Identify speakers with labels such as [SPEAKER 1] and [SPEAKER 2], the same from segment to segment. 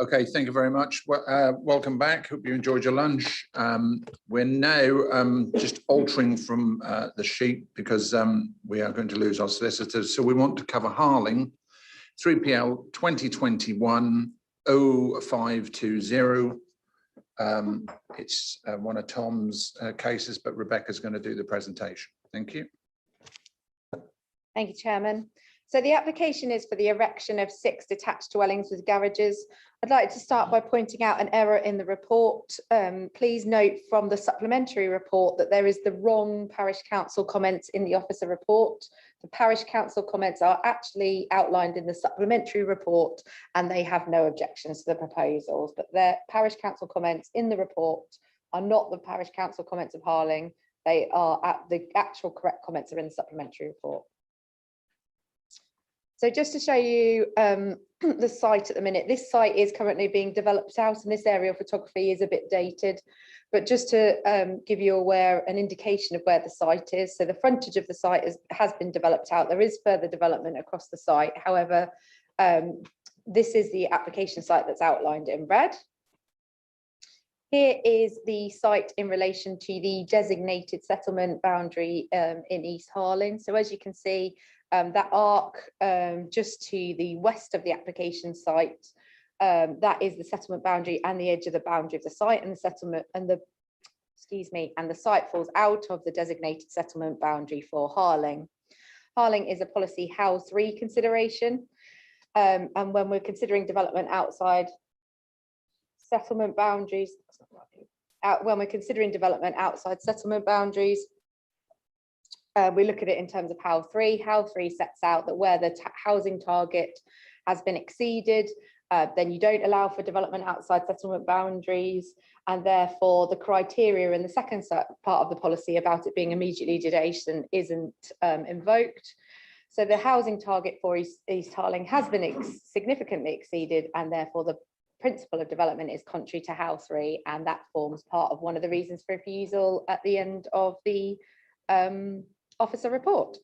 [SPEAKER 1] Okay, thank you very much. Welcome back. Hope you enjoyed your lunch. We're now just altering from the sheet because we are going to lose our solicitors. So we want to cover Harling, 3PL 2021 0520. It's one of Tom's cases, but Rebecca's going to do the presentation. Thank you.
[SPEAKER 2] Thank you, Chairman. So the application is for the erection of 6 detached dwellings with garages. I'd like to start by pointing out an error in the report. Please note from the supplementary report that there is the wrong parish council comments in the officer report. The parish council comments are actually outlined in the supplementary report and they have no objections to the proposals, but their parish council comments in the report are not the parish council comments of Harling. They are the actual correct comments are in the supplementary report. So just to show you the site at the minute, this site is currently being developed out and this aerial photography is a bit dated, but just to give you an indication of where the site is. So the frontage of the site has been developed out. There is further development across the site. However, this is the application site that's outlined in red. Here is the site in relation to the designated settlement boundary in East Harling. So as you can see, that arc just to the west of the application site, that is the settlement boundary and the edge of the boundary of the site, and the settlement and the site falls out of the designated settlement boundary for Harling. Harling is a policy House 3 consideration, and when we're considering development outside settlement boundaries, when we're considering development outside settlement boundaries, we look at it in terms of HAL 3. HAL 3 sets out that where the housing target has been exceeded, then you don't allow for development outside settlement boundaries, and therefore the criteria in the second part of the policy about it being immediately adjacent isn't invoked. So the housing target for East Harling has been significantly exceeded, and therefore the principle of development is contrary to HAL 3, and that forms part of one of the reasons for refusal at the end of the officer report.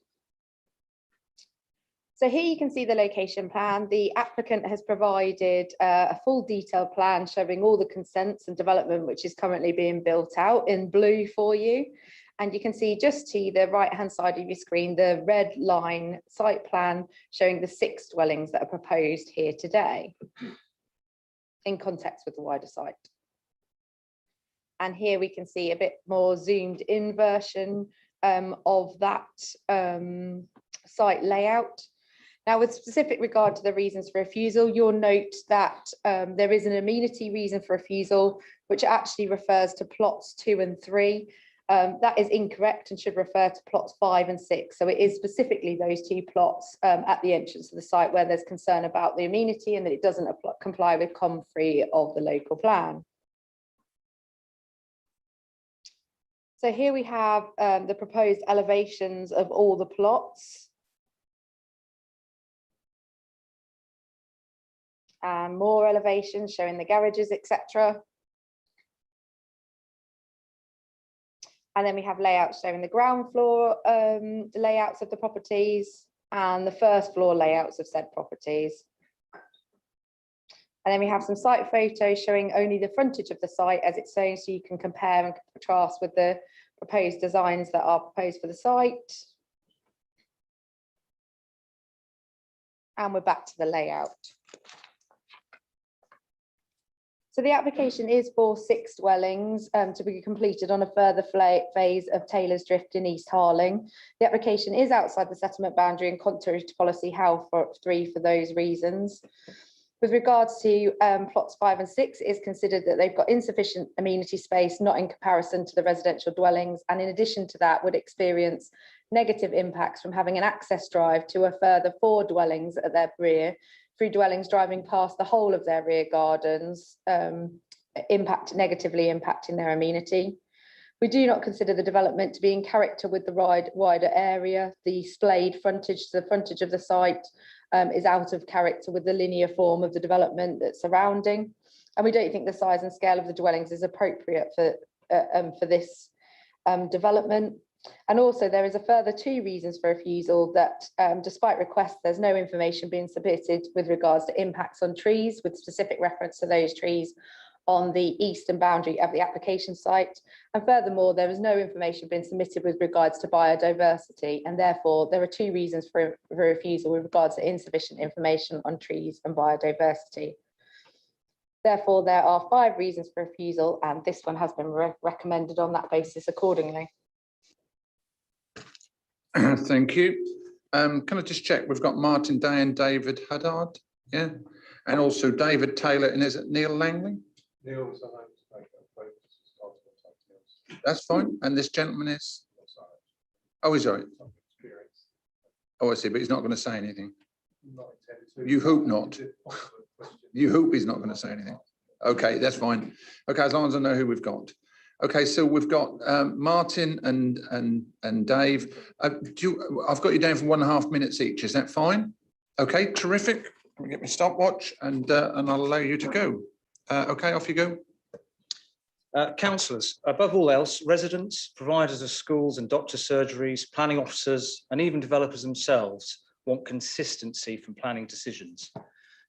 [SPEAKER 2] So here you can see the location plan. The applicant has provided a full detailed plan showing all the consents and development which is currently being built out in blue for you. And you can see just to the right hand side of your screen the red line site plan showing the 6 dwellings that are proposed here today in context with the wider site. And here we can see a bit more zoomed in version of that site layout. Now, with specific regard to the reasons for refusal, you'll note that there is an amenity reason for refusal, which actually refers to plots 2 and 3. That is incorrect and should refer to plots 5 and 6. So it is specifically those 2 plots at the entrance of the site where there's concern about the amenity and that it doesn't comply with COM 3 of the local plan. So here we have the proposed elevations of all the plots. And more elevations showing the garages, etc. And then we have layouts showing the ground floor layouts of the properties and the first floor layouts of said properties. And then we have some site photos showing only the frontage of the site as it's shown, so you can compare and contrast with the proposed designs that are proposed for the site. And we're back to the layout. So the application is for 6 dwellings to be completed on a further phase of Taylor's Drift in East Harling. The application is outside the settlement boundary and contrary to policy HAL 3 for those reasons. With regards to plots 5 and 6, it is considered that they've got insufficient amenity space, not in comparison to the residential dwellings, and in addition to that would experience negative impacts from having an access drive to a further 4 dwellings at their rear, 3 dwellings driving past the whole of their rear gardens, negatively impacting their amenity. We do not consider the development to be in character with the wider area. The splayed frontage, the frontage of the site is out of character with the linear form of the development that's surrounding. And we don't think the size and scale of the dwellings is appropriate for this development. And also there is a further 2 reasons for refusal that despite requests, there's no information being submitted with regards to impacts on trees with specific reference to those trees on the eastern boundary of the application site. And furthermore, there is no information being submitted with regards to biodiversity. And therefore, there are 2 reasons for refusal with regards to insufficient information on trees and biodiversity. Therefore, there are 5 reasons for refusal, and this one has been recommended on that basis accordingly.
[SPEAKER 1] Thank you. Can I just check? We've got Martin Day and David Haddard, yeah, and also David Taylor, and is it Neil Langley?
[SPEAKER 3] Neil's
[SPEAKER 1] That's fine. And this gentleman is? Oh, he's all right. Oh, I see, but he's not going to say anything. You hope not. You hope he's not going to say anything. Okay, that's fine. Okay, as long as I know who we've got. Okay, so we've got Martin and Dave. I've got you down for 1.5 minutes each. Is that fine? Okay, terrific. Let me get my stopwatch and I'll allow you to go. Okay, off you go.
[SPEAKER 4] Councillors, above all else, residents, providers of schools and doctor surgeries, planning officers, and even developers themselves want consistency from planning decisions.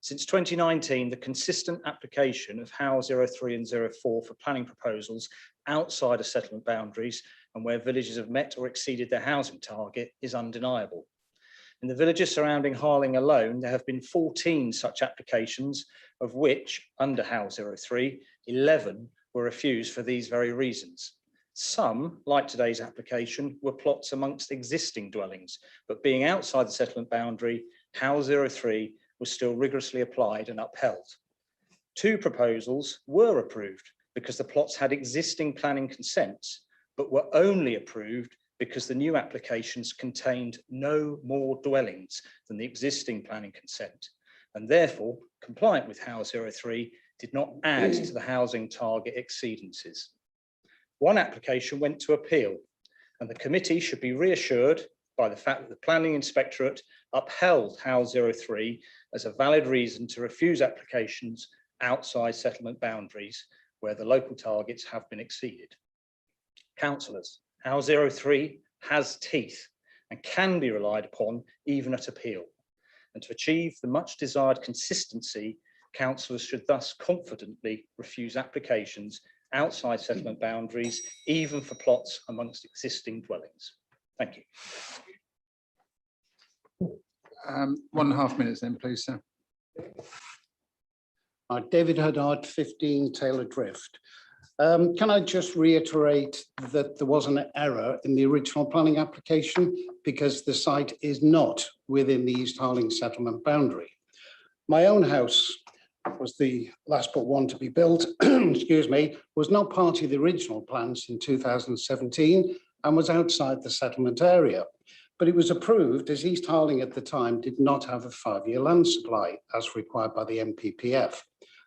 [SPEAKER 4] Since 2019, the consistent application of HOW 03 and 04 for planning proposals outside of settlement boundaries and where villages have met or exceeded their housing target is undeniable. In the villages surrounding Harling alone, there have been 14 such applications, of which, under HOW 03, 11 were refused for these very reasons. Some, like today's application, were plots amongst existing dwellings, but being outside the settlement boundary, HOW 03 was still rigorously applied and upheld. 2 proposals were approved because the plots had existing planning consents, but were only approved because the new applications contained no more dwellings than the existing planning consent, and therefore, compliant with HOW 03, did not add to the housing target exceedances. 1 application went to appeal, and the committee should be reassured by the fact that the Planning Inspectorate upheld HOW 03 as a valid reason to refuse applications outside settlement boundaries where the local targets have been exceeded. Councillors, HOW 03 has teeth and can be relied upon even at appeal. And to achieve the much desired consistency, councillors should thus confidently refuse applications outside settlement boundaries, even for plots amongst existing dwellings. Thank you.
[SPEAKER 1] 1.5 minutes then, please, sir.
[SPEAKER 5] David Haddard, 15 Taylor Drift. Can I just reiterate that there was an error in the original planning application because the site is not within the East Harling settlement boundary. My own house was the last but one to be built, excuse me, was not part of the original plans in 2017 and was outside the settlement area. But it was approved as East Harling at the time did not have a 5-year land supply as required by the MPPF.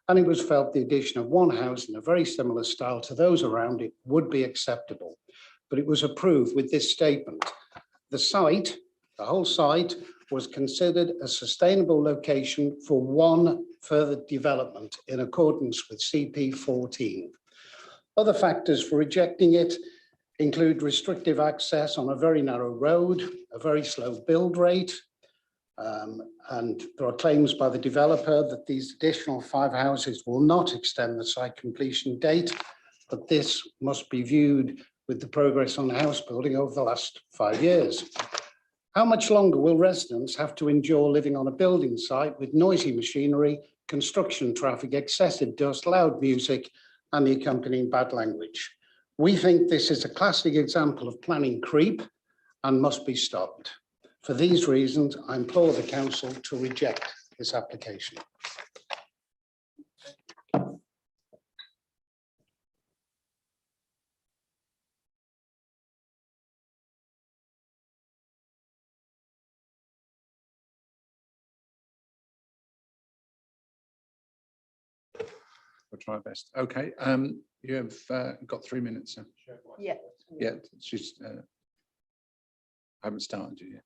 [SPEAKER 5] And it was felt the addition of 1 house in a very similar style to those around it would be acceptable. But it was approved with this statement. The site, the whole site, was considered a sustainable location for 1 further development in accordance with CP 14. Other factors for rejecting it include restrictive access on a very narrow road, a very slow build rate, and there are claims by the developer that these additional 5 houses will not extend the site completion date, but this must be viewed with the progress on house building over the last 5 years. How much longer will residents have to endure living on a building site with noisy machinery, construction traffic, excessive dust, loud music, and the accompanying bad language? We think this is a classic example of planning creep and must be stopped. For these reasons, I implore the council to reject this application.
[SPEAKER 1] We'll try our best. Okay, you have got 3 minutes, sir.
[SPEAKER 2] Yeah.
[SPEAKER 1] Yeah, she's I haven't started you yet.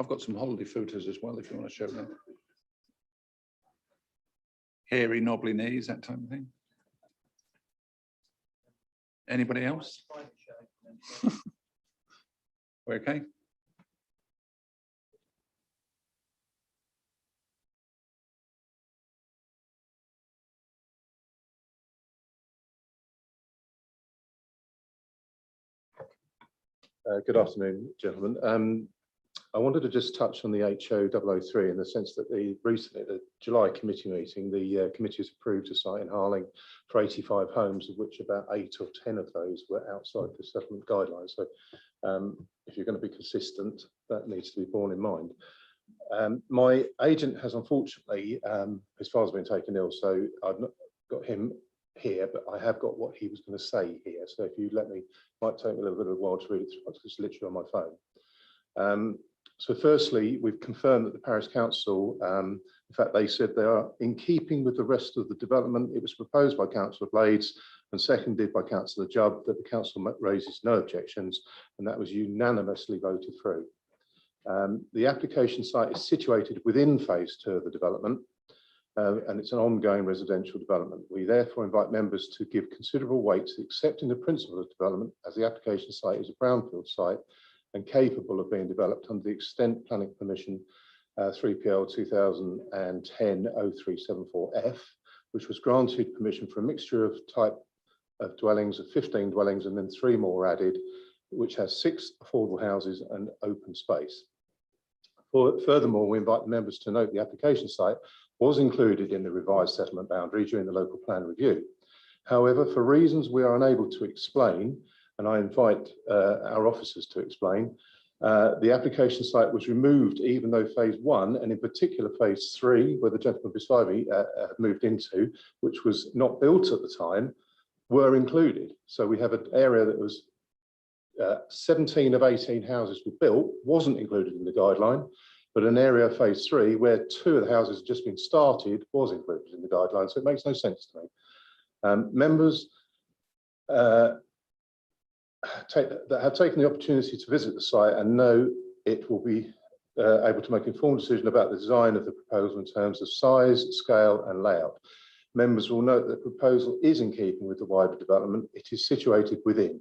[SPEAKER 1] I've got some holiday photos as well, if you want to show them. Hairy, knobbly knees, that type of thing. Anybody else? We're okay.
[SPEAKER 3] Good afternoon, gentlemen. I wanted to just touch on the HO 003 in the sense that recently at the July committee meeting, the committee has approved a site in Harling for 85 homes, of which about 8 or 10 of those were outside the settlement guidelines. So if you're going to be consistent, that needs to be borne in mind. My agent has unfortunately, his father's been taken ill, so I've not got him here, but I have got what he was going to say here. So if you let me, might take me a little bit of a while to read it through, it's literally on my phone. So firstly, we've confirmed that the Parish Council, in fact, they said they are in keeping with the rest of the development. It was proposed by Councillor Blades and seconded by Councillor Jubb that the Council raises no objections, and that was unanimously voted through. The application site is situated within phase 2 of the development, and it's an ongoing residential development. We therefore invite members to give considerable weight to accepting the principle of development, as the application site is a brownfield site and capable of being developed under the extent planning permission 3PL 2010-0374F, which was granted permission for a mixture of type of dwellings of 15 dwellings and then 3 more added, which has 6 affordable houses and open space. Furthermore, we invite members to note the application site was included in the revised settlement boundary during the local plan review. However, for reasons we are unable to explain, and I invite our officers to explain, the application site was removed even though phase 1, and in particular phase 3, where the gentleman beside me moved into, which was not built at the time, were included. So we have an area that was 17 of 18 houses were built, wasn't included in the guideline, but an area of phase 3 where 2 of the houses had just been started was included in the guideline. So it makes no sense to me. Members that have taken the opportunity to visit the site and know it will be able to make an informed decision about the design of the proposal in terms of size, scale and layout. Members will note that the proposal is in keeping with the wider development. It is situated within.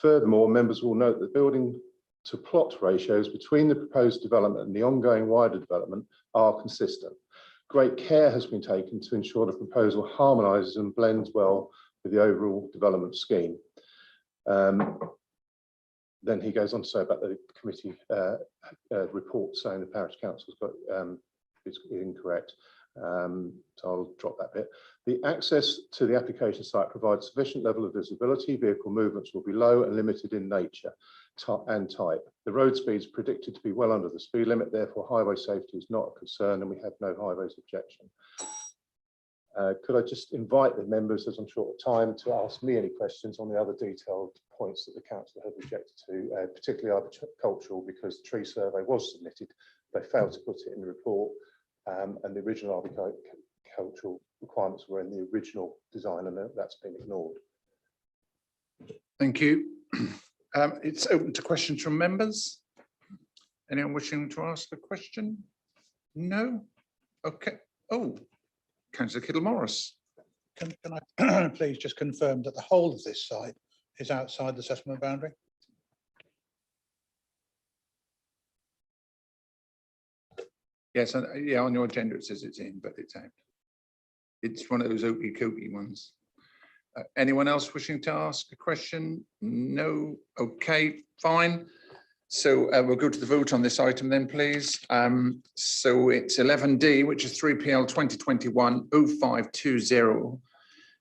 [SPEAKER 3] Furthermore, members will note that building to plot ratios between the proposed development and the ongoing wider development are consistent. Great care has been taken to ensure the proposal harmonises and blends well with the overall development scheme. Then he goes on to say about the committee report saying the Parish Council's got is incorrect. So I'll drop that bit. The access to the application site provides sufficient level of visibility. Vehicle movements will be low and limited in nature and type. The road speed is predicted to be well under the speed limit, therefore highway safety is not a concern and we have no highways objection. Could I just invite the members, as I'm short of time, to ask me any questions on the other detailed points that the council have objected to, particularly arboricultural, because the tree survey was submitted. They failed to put it in the report, and the original arboricultural requirements were in the original design, and that's been ignored.
[SPEAKER 1] Thank you. It's open to questions from members. Anyone wishing to ask a question? No? Okay. Oh. Councillor Kittle-Morris.
[SPEAKER 6] Can I please just confirm that the whole of this site is outside the settlement boundary?
[SPEAKER 1] Yes, yeah, on your agenda it says it's in, but it's out. It's one of those okey-cokey ones. Anyone else wishing to ask a question? No? Okay, fine. So we'll go to the vote on this item then, please. So it's 11D, which is 3PL 2021-0520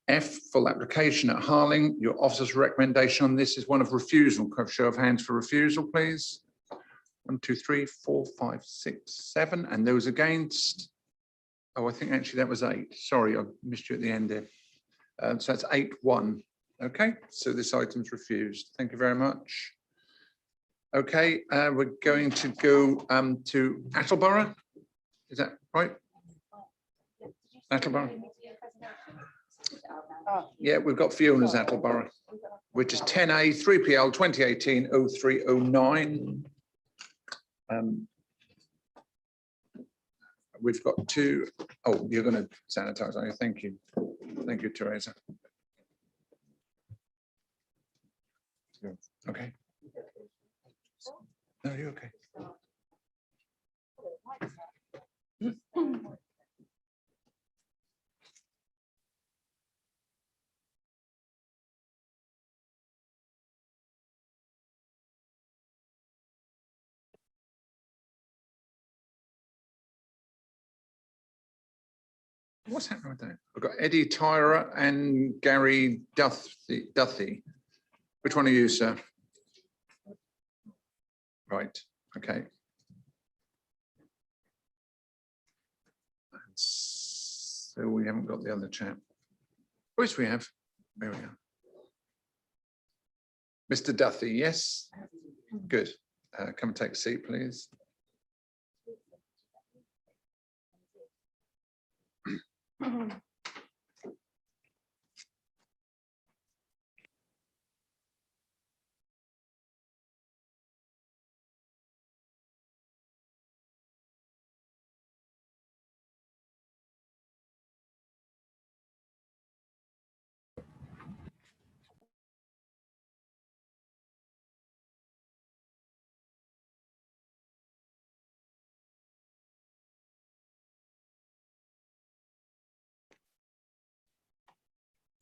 [SPEAKER 1] F, full application at Harling. Your officer's recommendation on this is one of refusal. Can I have a show of hands for refusal, please? 1, 2, 3, 4, 5, 6, 7. And those against? Oh, I think actually that was 8. Sorry, I missed you at the end there. So that's 8-1. Okay, so this item's refused. Thank you very much. Okay, we're going to go to Attleborough. Is that right? Attleborough. Yeah, we've got Fiona's Attleborough, which is 10A 3PL 2018-0309. we've got two. Oh, you're going to sanitize. Oh, thank you. Thank you, Teresa. Okay. No, you're okay. What's happening with that? I've got Eddie Tyra and Gary Duthie. Which one are you, sir? Right, okay. So we haven't got the other chap. Oh, yes, we have. There we are. Mr. Duthie, yes? Good. Come and take a seat, please.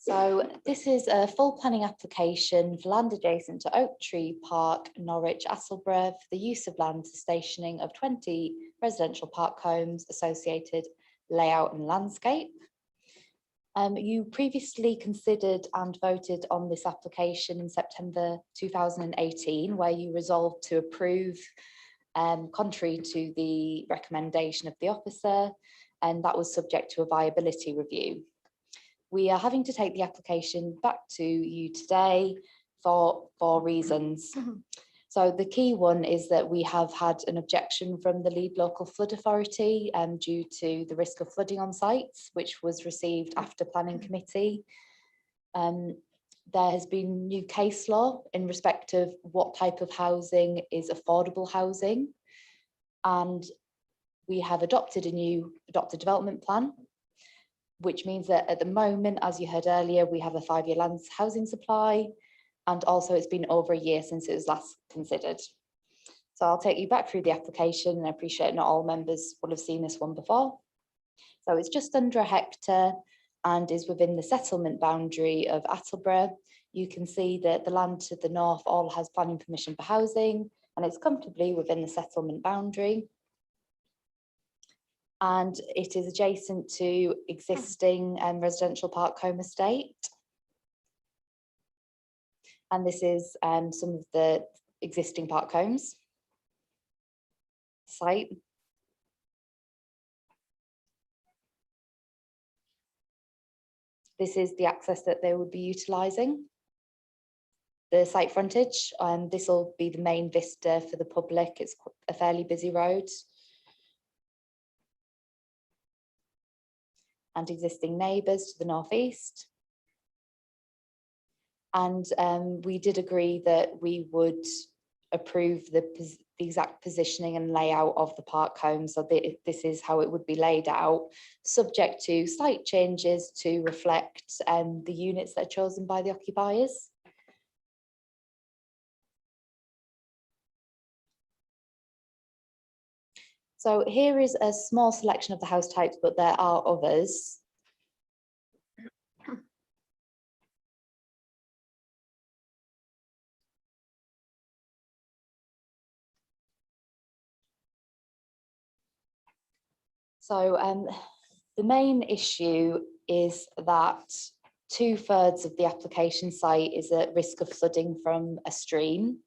[SPEAKER 7] So this is a full planning application for land adjacent to Oak Tree Park, Norwich, Attleborough, for the use of land for stationing of 20 residential park homes, associated layout and landscape. You previously considered and voted on this application in September 2018, where you resolved to approve contrary to the recommendation of the officer, and that was subject to a viability review. We are having to take the application back to you today for 4 reasons. So the key one is that we have had an objection from the lead local flood authority due to the risk of flooding on sites, which was received after planning committee. There has been new case law in respect of what type of housing is affordable housing. And we have adopted a new development plan, which means that at the moment, as you heard earlier, we have a 5-year land housing supply, and also it's been over a year since it was last considered. So I'll take you back through the application, and I appreciate not all members will have seen this one before. So it's just under 1 hectare and is within the settlement boundary of Attleborough. You can see that the land to the north all has planning permission for housing, and it's comfortably within the settlement boundary. And it is adjacent to existing residential park home estate. And this is some of the existing park homes site. This is the access that they would be utilising. The site frontage, this will be the main vista for the public. It's a fairly busy road. And existing neighbours to the northeast. And we did agree that we would approve the exact positioning and layout of the park home. So this is how it would be laid out, subject to slight changes to reflect the units that are chosen by the occupiers. So here is a small selection of the house types, but there are others. So the main issue is that 2/3 of the application site is at risk of flooding from a stream.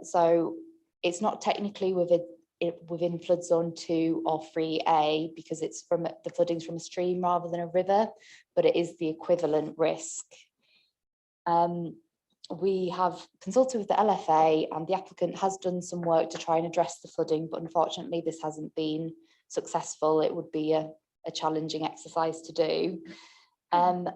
[SPEAKER 7] So it's not technically within flood zone 2 or 3A because it's from the floodings from a stream rather than a river, but it is the equivalent risk. We have consulted with the LFA, and the applicant has done some work to try and address the flooding, but unfortunately this hasn't been successful. It would be a challenging exercise to do. And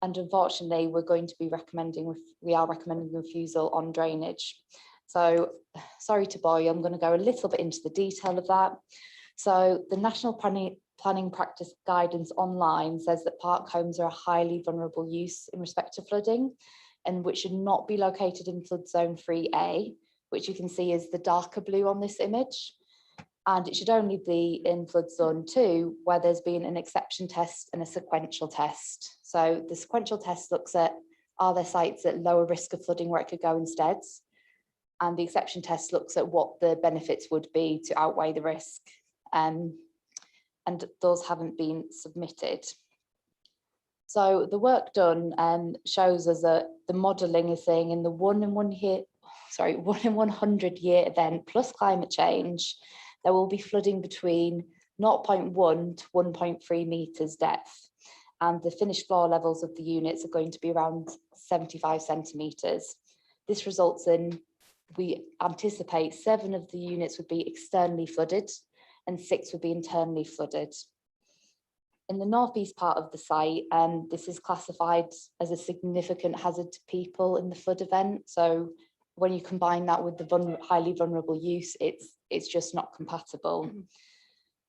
[SPEAKER 7] unfortunately, we are recommending refusal on drainage. So sorry to bore you, I'm going to go a little bit into the detail of that. So the National Planning Practice Guidance online says that park homes are a highly vulnerable use in respect to flooding, and which should not be located in flood zone 3A, which you can see is the darker blue on this image. And it should only be in flood zone 2, where there's been an exception test and a sequential test. So the sequential test looks at, are there sites at lower risk of flooding where it could go instead? And the exception test looks at what the benefits would be to outweigh the risk. And those haven't been submitted. So the work done shows us that the modelling is saying in the 1 in 100 year event plus climate change, there will be flooding between 0.1 to 1.3 metres depth. And the finished floor levels of the units are going to be around 75 centimetres. This results in, we anticipate 7 of the units would be externally flooded and 6 would be internally flooded. In the northeast part of the site, this is classified as a significant hazard to people in the flood event. So when you combine that with the highly vulnerable use, it's just not compatible.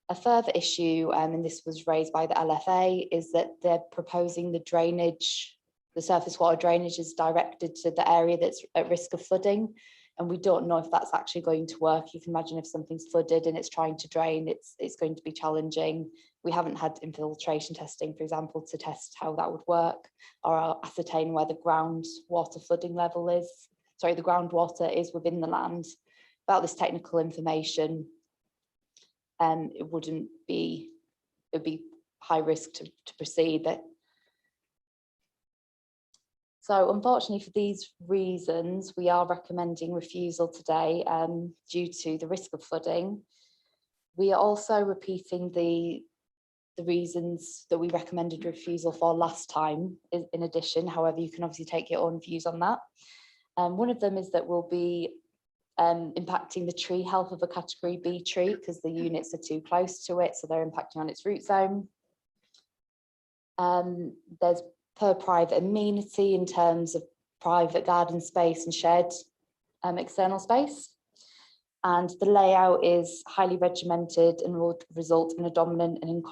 [SPEAKER 7] A further issue, and this was raised by the LFA, is that they're proposing the drainage, the surface water drainage is directed to the area that's at risk of flooding. And we don't know if that's actually going to work. You can imagine if something's flooded and it's trying to drain, it's going to be challenging. We haven't had infiltration testing, for example, to test how that would work or ascertain where the groundwater flooding level is. Sorry, the groundwater is within the land. Without this technical information, it would be high risk to proceed. So unfortunately for these reasons, we are recommending refusal today due to the risk of flooding. We are also repeating the reasons that we recommended refusal for last time in addition. However, you can obviously take your own views on that. One of them is that we'll be impacting the tree health of a category B tree because the units are too close to it, so they're impacting on its root zone. There's per private amenity in terms of private garden space and shared external space. And the layout is highly regimented and will result in a dominant and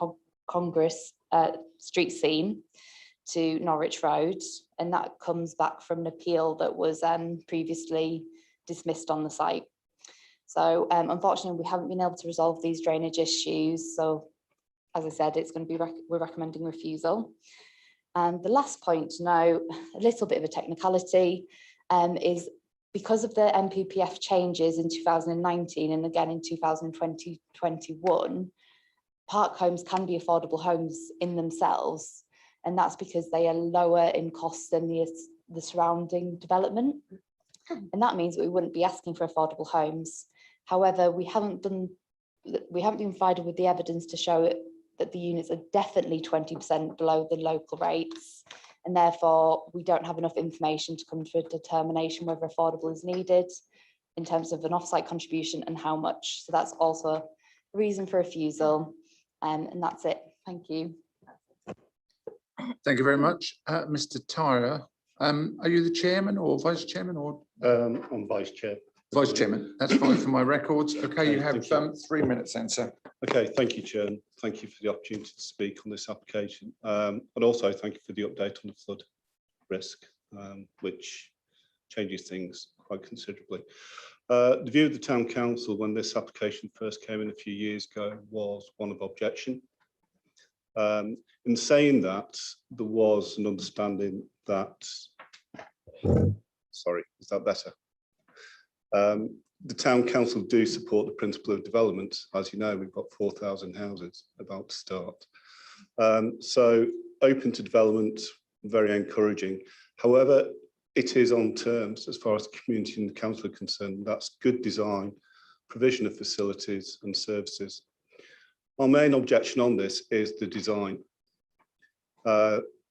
[SPEAKER 7] incongruous street scene to Norwich Road. And that comes back from an appeal that was previously dismissed on the site. So unfortunately, we haven't been able to resolve these drainage issues. So as I said, it's going to be, we're recommending refusal. And the last point to note, a little bit of a technicality, is because of the MPPF changes in 2019 and again in 2020-21, park homes can be affordable homes in themselves. And that's because they are lower in cost than the surrounding development. And that means that we wouldn't be asking for affordable homes. However, we haven't been provided with the evidence to show it that the units are definitely 20% below the local rates, and therefore we don't have enough information to come to a determination whether affordable is needed in terms of an offsite contribution and how much. So that's also a reason for refusal, and that's it. Thank you.
[SPEAKER 1] Thank you very much. Mr. Tyrer, are you the chairman or vice chairman or?
[SPEAKER 3] I'm vice chair.
[SPEAKER 1] Vice chairman, that's fine for my records. Okay, you have 3 minutes then, sir.
[SPEAKER 8] Okay, thank you, Chair. Thank you for the opportunity to speak on this application. And also thank you for the update on the flood risk, which changes things quite considerably. The view of the Town Council when this application first came in a few years ago was one of objection. In saying that, there was an understanding that, sorry, is that better? The Town Council do support the principle of development. As you know, we've got 4,000 houses about to start. So open to development, very encouraging. However, it is on terms as far as the community and the council are concerned. That's good design, provision of facilities and services. Our main objection on this is the design.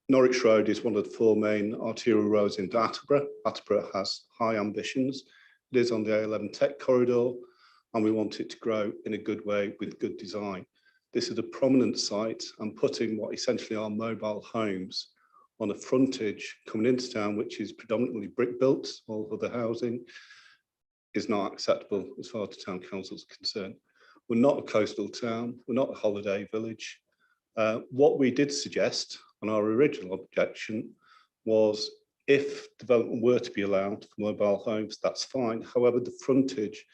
[SPEAKER 8] Norwich Road is one of the 4 main arterial roads into Attleborough. Attleborough has high ambitions. It is on the A11 Tech corridor, and we want it to grow in a good way with good design. This is a prominent site, and putting what essentially are mobile homes on a frontage coming into town, which is predominantly brick built, all other housing, is not acceptable as far as the Town Council is concerned. We're not a coastal town. We're not a holiday village. What we did suggest on our original objection was if development were to be allowed for mobile homes, that's fine. However, the frontage,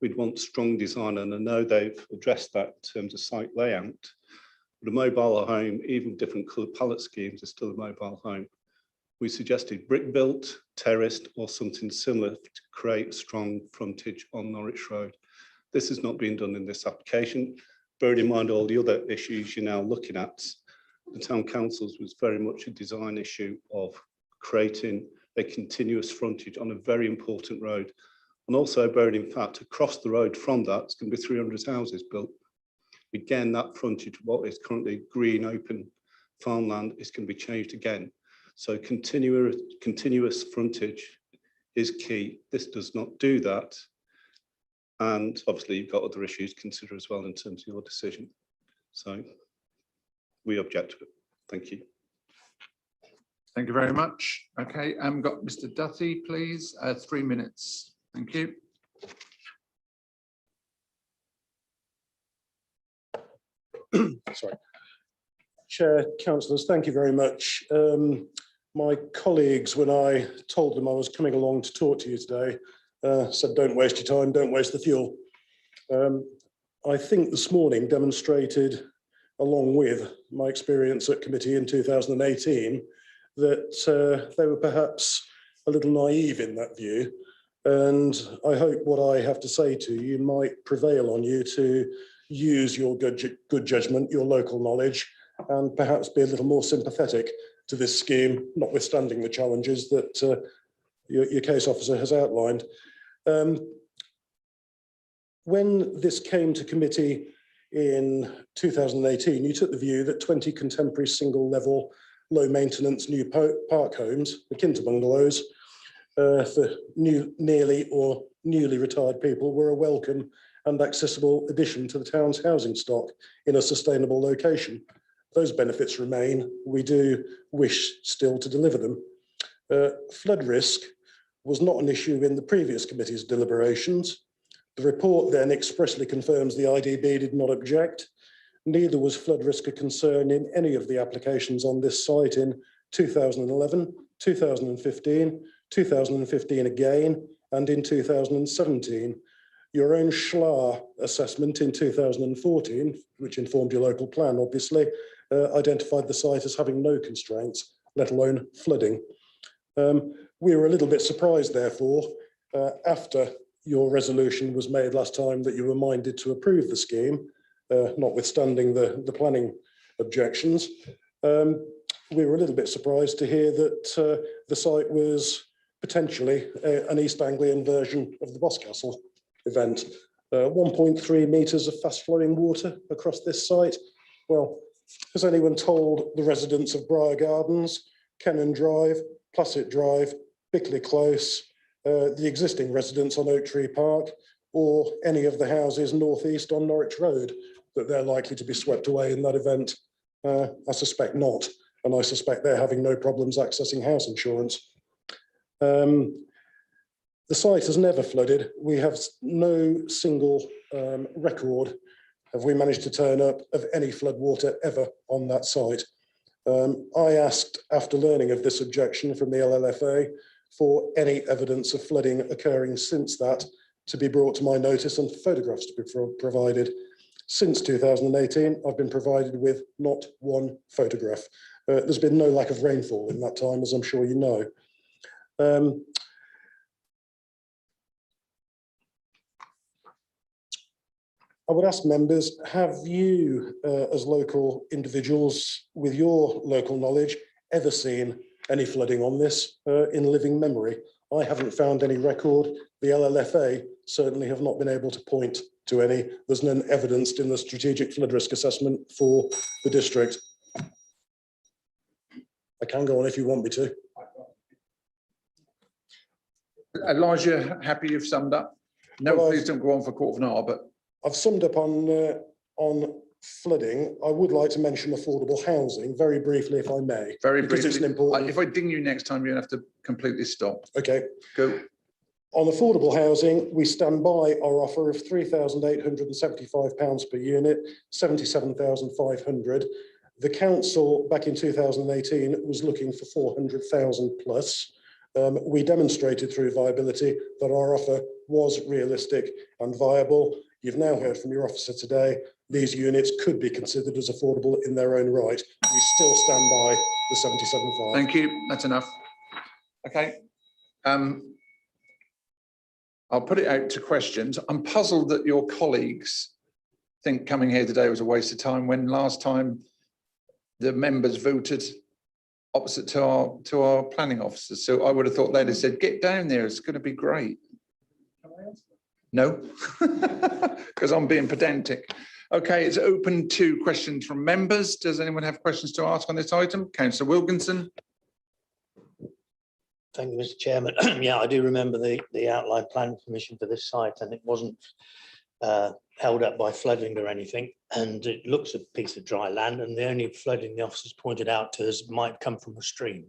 [SPEAKER 8] we'd want strong design, and I know they've addressed that in terms of site layout. But a mobile home, even different colour palette schemes, is still a mobile home. We suggested brick built, terraced, or something similar to create a strong frontage on Norwich Road. This has not been done in this application. Bearing in mind all the other issues you're now looking at, the town council's was very much a design issue of creating a continuous frontage on a very important road. And also bearing in fact, across the road from that, it's going to be 300 houses built. Again, that frontage, what is currently green open farmland, is going to be changed again. So continuous frontage is key. This does not do that. And obviously you've got other issues to consider as well in terms of your decision. So we object to it. Thank you.
[SPEAKER 1] Thank you very much. Okay, got Mr. Duthie, please. 3 minutes. Thank you.
[SPEAKER 9] Sorry. Chair, councillors, thank you very much. My colleagues, when I told them I was coming along to talk to you today, said don't waste your time, don't waste the fuel. I think this morning demonstrated, along with my experience at committee in 2018, that they were perhaps a little naive in that view. And I hope what I have to say to you might prevail on you to use your good judgment, your local knowledge, and perhaps be a little more sympathetic to this scheme, notwithstanding the challenges that your case officer has outlined. When this came to committee in 2018, you took the view that 20 contemporary single level, low maintenance new park homes, akin to bungalows, for nearly or newly retired people were a welcome and accessible addition to the town's housing stock in a sustainable location. Those benefits remain. We do wish still to deliver them. Flood risk was not an issue in the previous committee's deliberations. The report then expressly confirms the IDB did not object. Neither was flood risk a concern in any of the applications on this site in 2011, 2015, 2015 again, and in 2017. Your own Schlar assessment in 2014, which informed your local plan, obviously, identified the site as having no constraints, let alone flooding. We were a little bit surprised, therefore, after your resolution was made last time that you were minded to approve the scheme, notwithstanding the planning objections. We were a little bit surprised to hear that the site was potentially an East Anglian version of the Boscastle event. 1.3 metres of fast flowing water across this site. Well, has anyone told the residents of Briar Gardens, Kennan Drive, Placet Drive, Bickley Close, the existing residents on Oak Tree Park, or any of the houses northeast on Norwich Road, that they're likely to be swept away in that event? I suspect not, and I suspect they're having no problems accessing house insurance. The site has never flooded. We have no single record have we managed to turn up of any flood water ever on that site. I asked, after learning of this objection from the LLFA, for any evidence of flooding occurring since that to be brought to my notice and photographs to be provided. Since 2018, I've been provided with not one photograph. There's been no lack of rainfall in that time, as I'm sure you know. I would ask members, have you, as local individuals with your local knowledge, ever seen any flooding on this in living memory? I haven't found any record. The LLFA certainly have not been able to point to any. There's none evidenced in the strategic flood risk assessment for the district. I can go on if you want me to.
[SPEAKER 1] Elijah, happy you've summed up? No,
[SPEAKER 9] Well,
[SPEAKER 1] please don't go on for a quarter of an hour, but
[SPEAKER 9] I've summed up on flooding. I would like to mention affordable housing very briefly, if I may.
[SPEAKER 1] very
[SPEAKER 9] because
[SPEAKER 1] briefly.
[SPEAKER 9] it's an important.
[SPEAKER 1] If I ding you next time, you'll have to completely stop.
[SPEAKER 9] Okay.
[SPEAKER 1] Go.
[SPEAKER 9] On affordable housing, we stand by our offer of £3,875 per unit, 77,500. The council back in 2018 was looking for 400,000 plus. We demonstrated through viability that our offer was realistic and viable. You've now heard from your officer today, these units could be considered as affordable in their own right. We still stand by the 77.5.
[SPEAKER 1] Thank you, that's enough. Okay. I'll put it out to questions. I'm puzzled that your colleagues think coming here today was a waste of time when last time the members voted opposite to our planning officers. So I would have thought they'd have said, get down there, it's going to be great. No, because I'm being pedantic. Okay, it's open to questions from members. Does anyone have questions to ask on this item? Councillor Wilkinson.
[SPEAKER 10] Thank you, Mr. Chairman. Yeah, I do remember the outline planning permission for this site, and it wasn't held up by flooding or anything. And it looks a piece of dry land, and the only flooding the officers pointed out to us might come from a stream.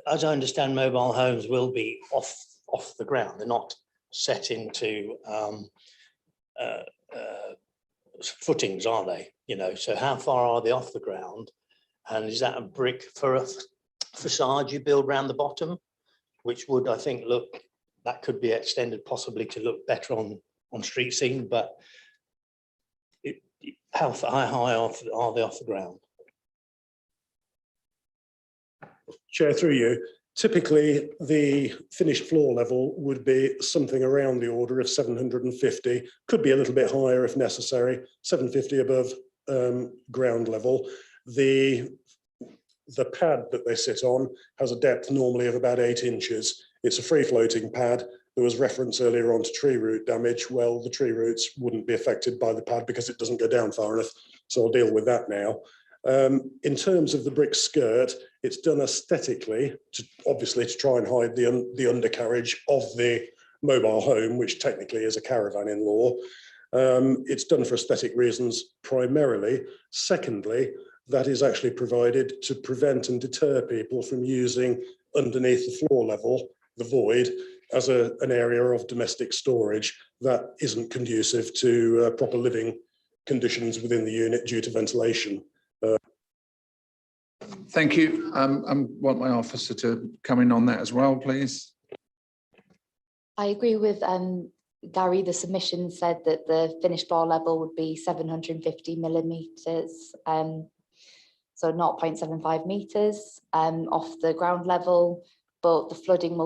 [SPEAKER 10] As I understand, mobile homes will be off the ground. They're not set into footings, are they? You know, so how far are they off the ground? And is that a brick for a facade you build around the bottom, which would, I think, that could be extended possibly to look better on street scene, but how high are they off the ground?
[SPEAKER 9] Chair, through you, typically the finished floor level would be something around the order of 750, could be a little bit higher if necessary, 750 above ground level. The pad that they sit on has a depth normally of about 8 inches. It's a free floating pad. There was reference earlier on to tree root damage. Well, the tree roots wouldn't be affected by the pad because it doesn't go down far enough. So I'll deal with that now. In terms of the brick skirt, it's done aesthetically, obviously to try and hide the undercarriage of the mobile home, which technically is a caravan in law. It's done for aesthetic reasons primarily. Secondly, that is actually provided to prevent and deter people from using underneath the floor level, the void, as an area of domestic storage that isn't conducive to proper living conditions within the unit due to ventilation.
[SPEAKER 1] Thank you. I want my officer to come in on that as well, please.
[SPEAKER 7] I agree with Gary. The submission said that the finished floor level would be 750 millimetres, so 0.75 metres off the ground level, but the flooding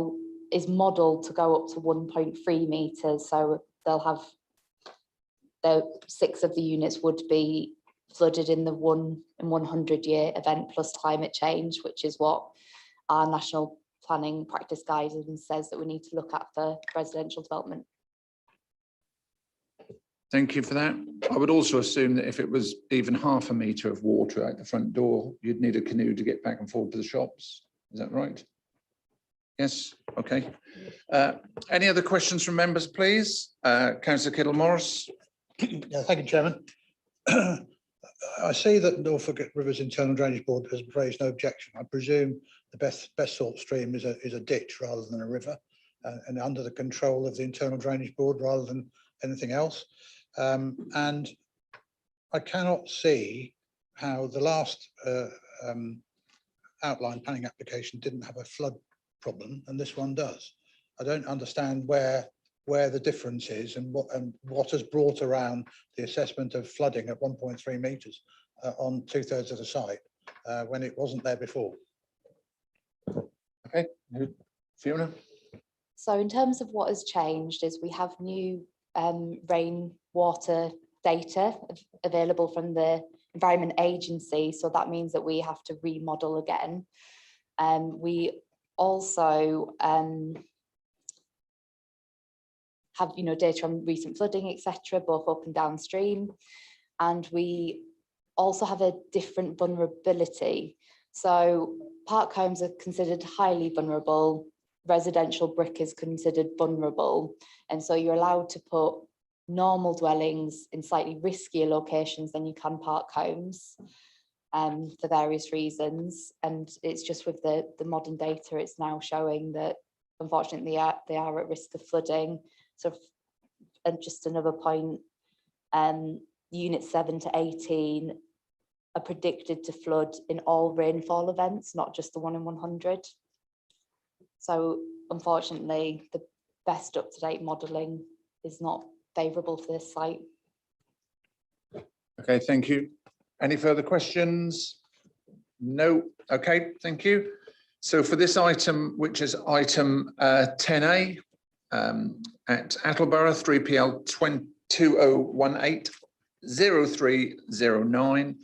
[SPEAKER 7] is modelled to go up to 1.3 metres, so they'll have 6 of the units would be flooded in the 100-year event plus climate change, which is what our national planning practice guidance says that we need to look at for residential development.
[SPEAKER 1] Thank you for that. I would also assume that if it was even half a metre of water out the front door, you'd need a canoe to get back and forth to the shops. Is that right? Yes, okay. Any other questions from members, please? Councillor Kittle-Morris.
[SPEAKER 6] Yeah, thank you, Chairman. I see that Norfolk Rivers Internal Drainage Board has raised no objection. I presume the best sort stream is a ditch rather than a river, and under the control of the Internal Drainage Board rather than anything else. And I cannot see how the last outline planning application didn't have a flood problem, and this one does. I don't understand where the difference is and what has brought around the assessment of flooding at 1.3 metres on 2/3 of the site when it wasn't there before.
[SPEAKER 1] Okay, Fiona.
[SPEAKER 7] So in terms of what has changed is we have new rainwater data available from the Environment Agency, so that means that we have to remodel again. We also have data on recent flooding, etc., both up and downstream, and we also have a different vulnerability. So park homes are considered highly vulnerable, residential brick is considered vulnerable, and so you're allowed to put normal dwellings in slightly riskier locations than you can park homes. for various reasons. And it's just with the modern data, it's now showing that unfortunately they are at risk of flooding. So, and just another point, units 7 to 18 are predicted to flood in all rainfall events, not just the 1 in 100. So unfortunately, the best up-to-date modelling is not favourable for this site.
[SPEAKER 1] Okay, thank you. Any further questions? No. Okay, thank you. So for this item, which is item 10A, at Attleborough, 3PL 2018-0309,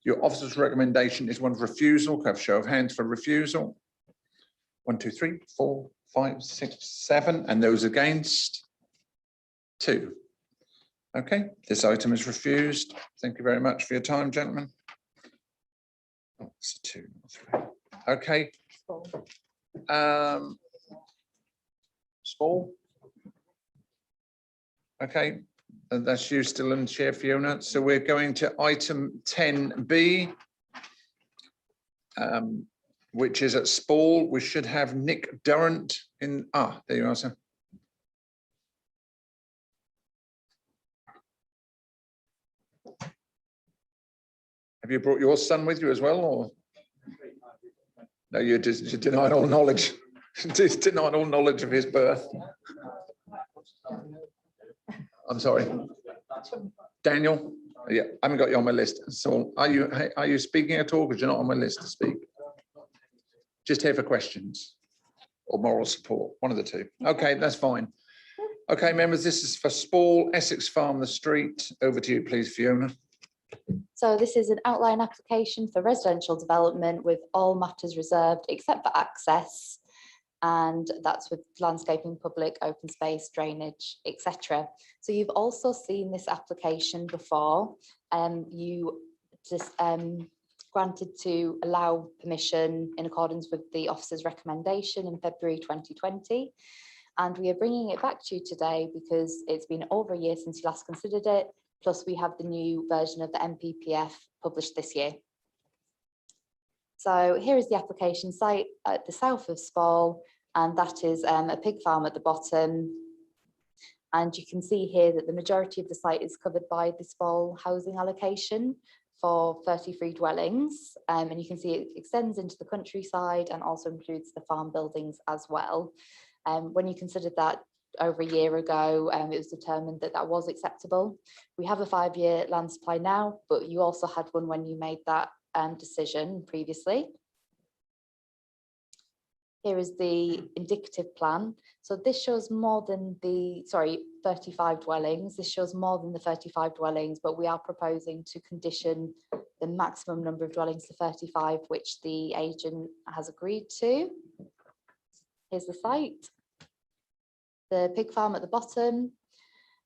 [SPEAKER 1] your officer's recommendation is one of refusal. Can I have a show of hands for refusal? 1, 2, 3, 4, 5, 6, 7, and those against? 2. Okay, this item is refused. Thank you very much for your time, gentlemen. Oh, it's 2, 3. Okay. Small. Okay, and that's you still in chair, Fiona. So we're going to item 10B, which is at Spall. We should have Nick Durrant in. Ah, there you are, sir. Have you brought your son with you as well, or? No, you denied all knowledge. Just denied all knowledge of his birth. I'm sorry. Daniel? Yeah, I haven't got you on my list. So are you speaking at all? Because you're not on my list to speak. Just here for questions or moral support, one of the two. Okay, that's fine. Okay, members, this is for Spall, Essex Farm, the street. Over to you, please, Fiona.
[SPEAKER 7] So this is an outline application for residential development with all matters reserved except for access, and that's with landscaping, public, open space, drainage, etc. So you've also seen this application before, you just granted to allow permission in accordance with the officer's recommendation in February 2020. And we are bringing it back to you today because it's been over a year since you last considered it, plus we have the new version of the MPPF published this year. So here is the application site at the south of Spall, and that is a pig farm at the bottom. And you can see here that the majority of the site is covered by the Spall housing allocation for 33 dwellings. And you can see it extends into the countryside and also includes the farm buildings as well. When you considered that over a year ago, it was determined that that was acceptable. We have a 5-year land supply now, but you also had one when you made that decision previously. Here is the indicative plan. So this shows more than the, 35 dwellings. This shows more than the 35 dwellings, but we are proposing to condition the maximum number of dwellings to 35, which the agent has agreed to. Here's the site. The pig farm at the bottom.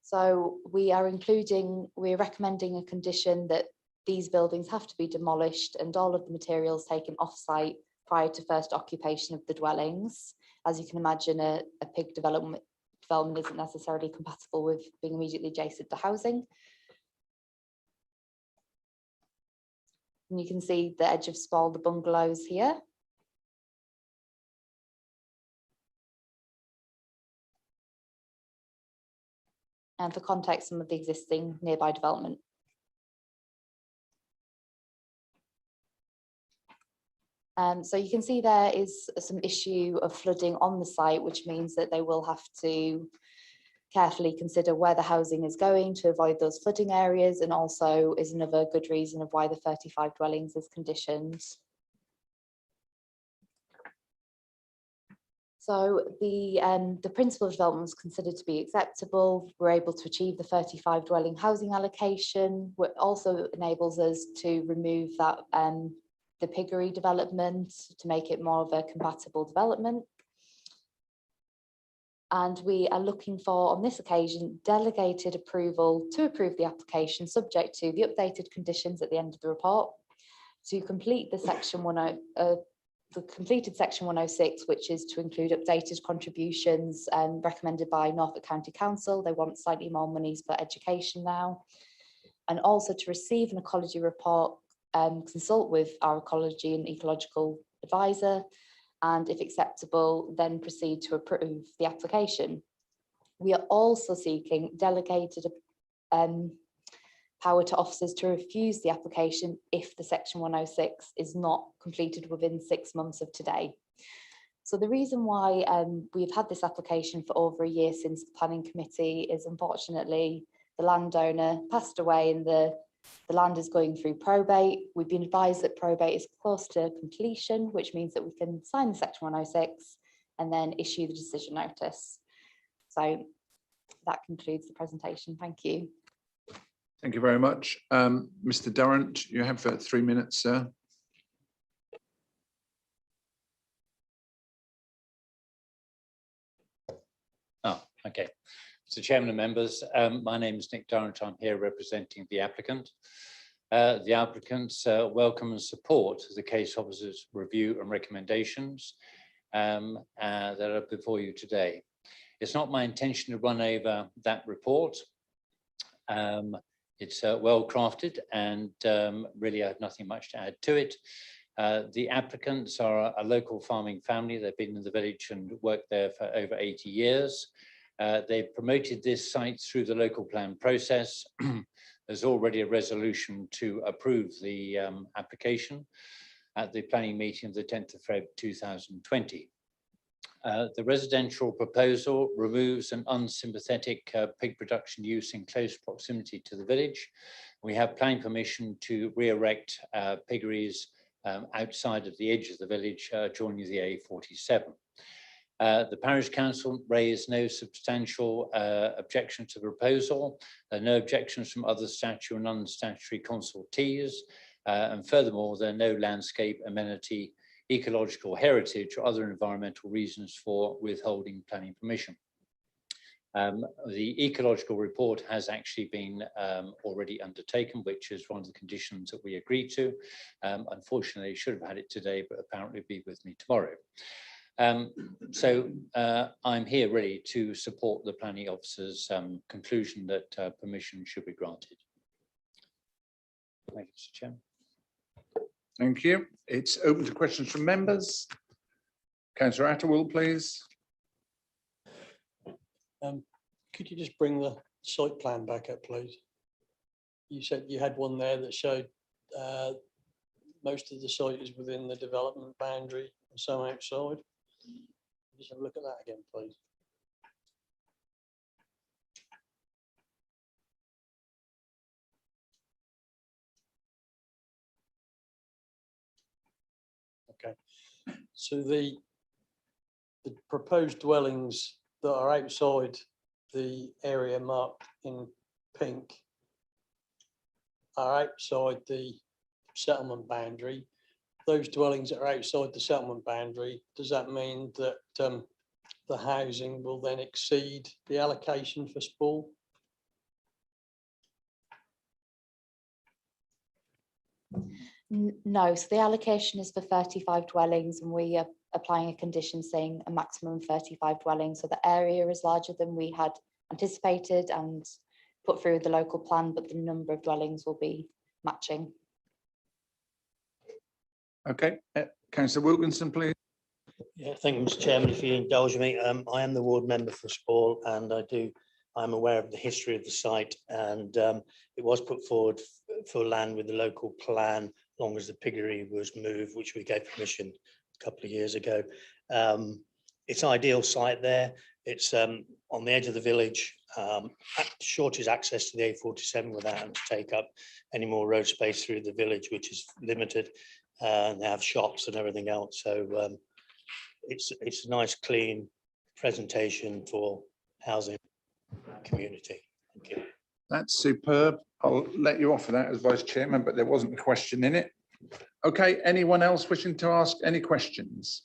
[SPEAKER 7] So we're recommending a condition that these buildings have to be demolished and all of the materials taken off-site prior to first occupation of the dwellings. As you can imagine, a pig development isn't necessarily compatible with being immediately adjacent to housing. And you can see the edge of Spall, the bungalows here. And for context, some of the existing nearby development. So you can see there is some issue of flooding on the site, which means that they will have to carefully consider where the housing is going to avoid those flooding areas, and also is another good reason of why the 35 dwellings is conditioned. So the principle of development was considered to be acceptable. We're able to achieve the 35 dwelling housing allocation, which also enables us to remove that the piggery development to make it more of a compatible development. And we are looking for, on this occasion, delegated approval to approve the application subject to the updated conditions at the end of the report to complete the completed section 106, which is to include updated contributions recommended by Norfolk County Council. They want slightly more monies for education now. And also to receive an ecology report consult with our ecology and ecological advisor, and if acceptable, then proceed to approve the application. We are also seeking delegated power to officers to refuse the application if the Section 106 is not completed within 6 months of today. So the reason why we've had this application for over a year since the planning committee is, unfortunately, the landowner passed away and the land is going through probate. We've been advised that probate is close to completion, which means that we can sign the Section 106 and then issue the decision notice. So that concludes the presentation. Thank you.
[SPEAKER 1] Thank you very much. Mr. Durrant, you have 3 minutes, sir.
[SPEAKER 11] Oh, okay. Mr. Chairman and members, my name is Nick Durrant. I'm here representing the applicant. The applicants welcome and support the case officer's review and recommendations that are before you today. It's not my intention to run over that report. It's well crafted and really I have nothing much to add to it. The applicants are a local farming family. They've been in the village and worked there for over 80 years. They've promoted this site through the local plan process. There's already a resolution to approve the application at the planning meeting of the 10th of February 2020. The residential proposal removes an unsympathetic pig production use in close proximity to the village. We have planning permission to re-erect piggeries outside of the edge of the village, joining the A47. The parish council raised no substantial objection to the proposal. There are no objections from other statutory and non-statutory consultees. And furthermore, there are no landscape, amenity, ecological heritage or other environmental reasons for withholding planning permission. The ecological report has actually been already undertaken, which is one of the conditions that we agreed to. Unfortunately, should have had it today, but apparently be with me tomorrow. I'm here really to support the planning officer's conclusion that permission should be granted. Thank you, Mr. Chairman.
[SPEAKER 1] Thank you. It's open to questions from members. Councillor Attleborough, please.
[SPEAKER 12] Could you just bring the site plan back up, please? You said you had one there that showed most of the site is within the development boundary and some outside. Just have a look at that again, please. Okay, so the proposed dwellings that are outside the area marked in pink are outside the settlement boundary. Those dwellings that are outside the settlement boundary, does that mean that the housing will then exceed the allocation for spool?
[SPEAKER 7] No, so the allocation is for 35 dwellings and we are applying a condition saying a maximum of 35 dwellings. So the area is larger than we had anticipated and put through the local plan, but the number of dwellings will be matching.
[SPEAKER 1] Okay, Councillor Wilkinson, please.
[SPEAKER 10] Yeah, thank you, Mr. Chairman. If you indulge me, I am the ward member for Spall, and I'm aware of the history of the site, and it was put forward for land with the local plan, long as the piggery was moved, which we gave permission a couple of years ago. It's an ideal site there. It's on the edge of the village, shortest access to the A47 without having to take up any more road space through the village, which is limited. They have shops and everything else, so it's a nice, clean presentation for housing community. Thank you.
[SPEAKER 1] That's superb. I'll let you off of that as Vice Chairman, but there wasn't a question in it. Okay, anyone else wishing to ask any questions?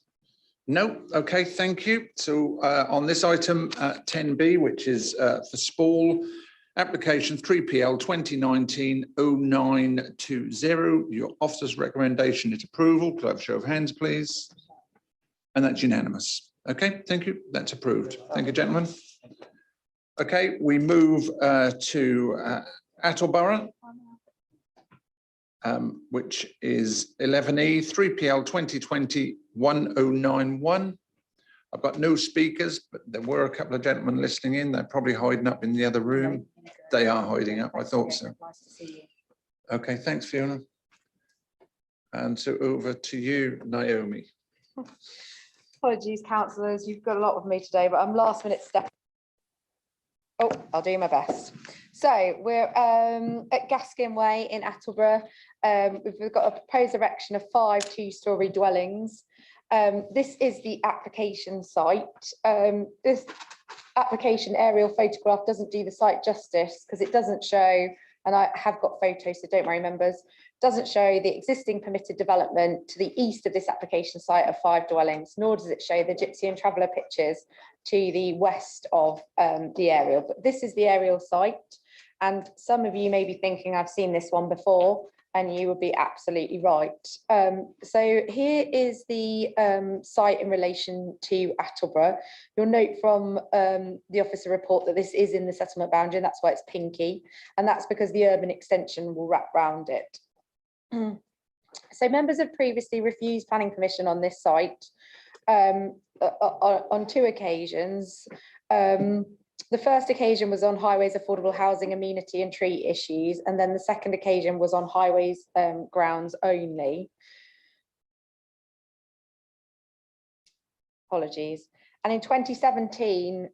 [SPEAKER 1] No, okay, thank you. So on this item 10B, which is for Spall, application 3PL 2019-0920, your officer's recommendation is approval. Could I have a show of hands, please? And that's unanimous. Okay, thank you. That's approved. Thank you, gentlemen. Okay, we move to Attleborough. which is 11E 3PL 2020-1091. I've got no speakers, but there were a couple of gentlemen listening in. They're probably hiding up in the other room. They are hiding up, I thought so.
[SPEAKER 2] Nice to see you.
[SPEAKER 1] Okay, thanks, Fiona. And so over to you, Naomi.
[SPEAKER 2] Apologies, councillors, you've got a lot with me today, but I'm last minute step. Oh, I'll do my best. So we're at Gaskin Way in Attleborough. We've got a proposed erection of 5 two-storey dwellings. This is the application site. This application aerial photograph doesn't do the site justice because it doesn't show, and I have got photos, so don't worry members, doesn't show the existing permitted development to the east of this application site of 5 dwellings, nor does it show the Gypsy and Traveller pictures to the west of the aerial. But this is the aerial site, and some of you may be thinking I've seen this one before, and you would be absolutely right. So here is the site in relation to Attleborough. You'll note from the officer report that this is in the settlement boundary, and that's why it's pinky, and that's because the urban extension will wrap round it. So members have previously refused planning permission on this site on 2 occasions. The first occasion was on highways, affordable housing, amenity and tree issues, and then the second occasion was on highways grounds only. Apologies. And in 2017,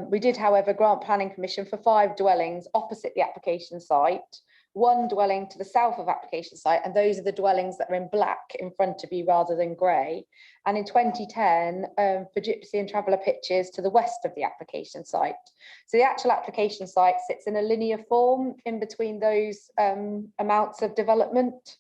[SPEAKER 2] we did, however, grant planning permission for 5 dwellings opposite the application site, 1 dwelling to the south of application site, and those are the dwellings that are in black in front of you rather than grey. And in 2010, for Gypsy and Traveller pitches to the west of the application site. So the actual application site sits in a linear form in between those amounts of development.